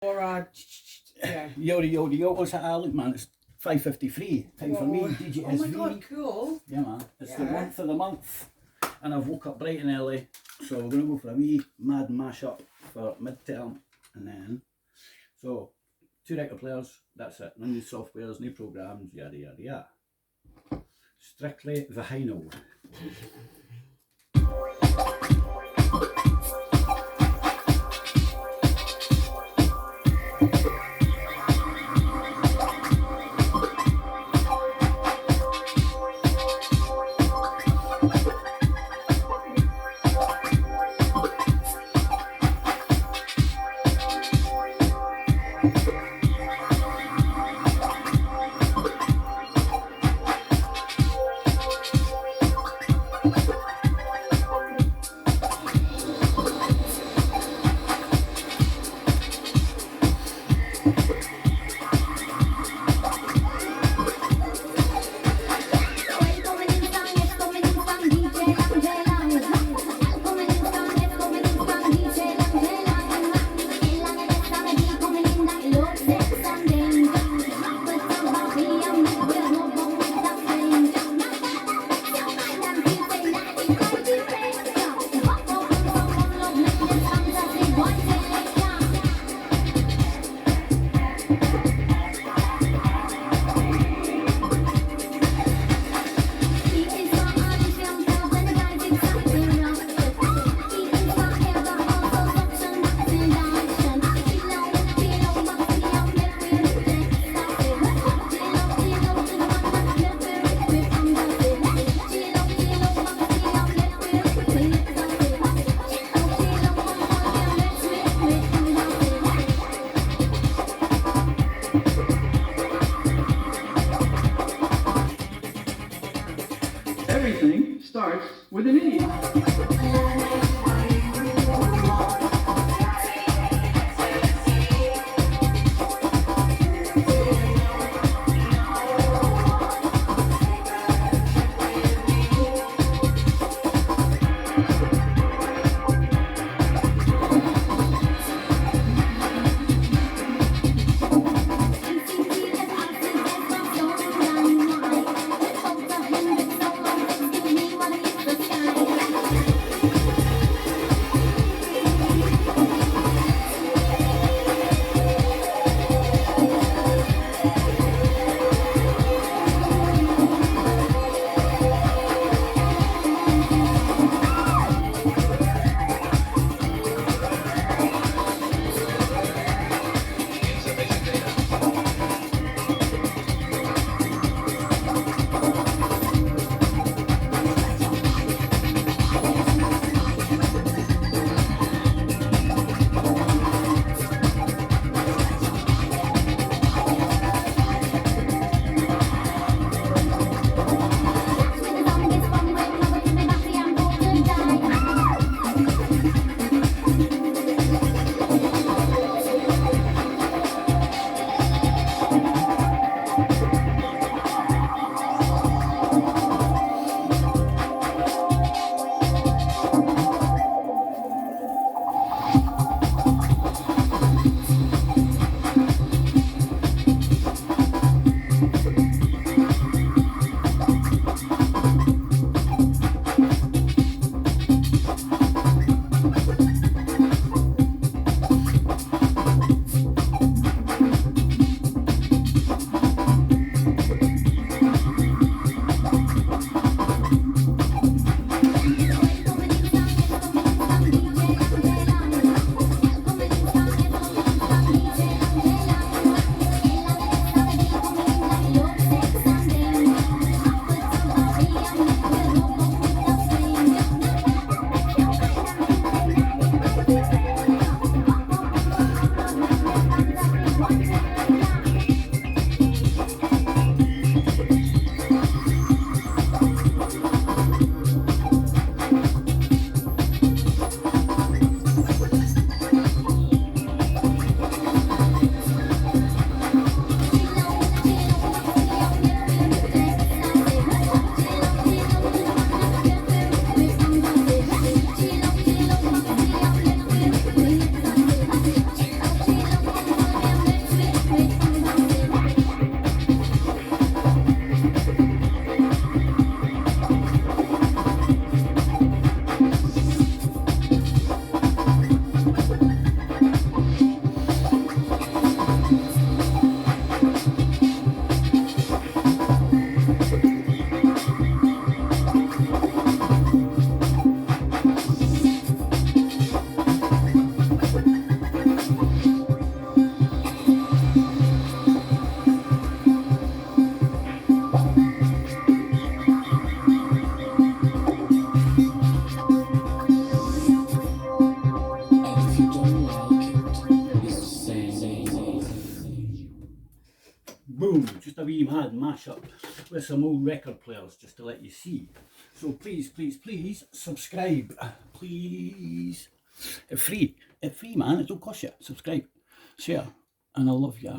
Or yeah. Yo, what's that? Look, man, it's 5:53. Time for me, Oh DJSV. my god, cool. Yeah, man. It's the Yeah. month of the month. And I've woke up bright and early. So we're going to go for a wee mad mash-up for mid-term. And then, so, 2 record players, that's it. No new softwares, no programs, yada, yada, yada. Strictly vinyl. Everything starts with an E. boom, just a wee mad mashup with some old record players just to let you see. So please subscribe, please. It's free man, it don't cost you. Subscribe, share, and I love ya.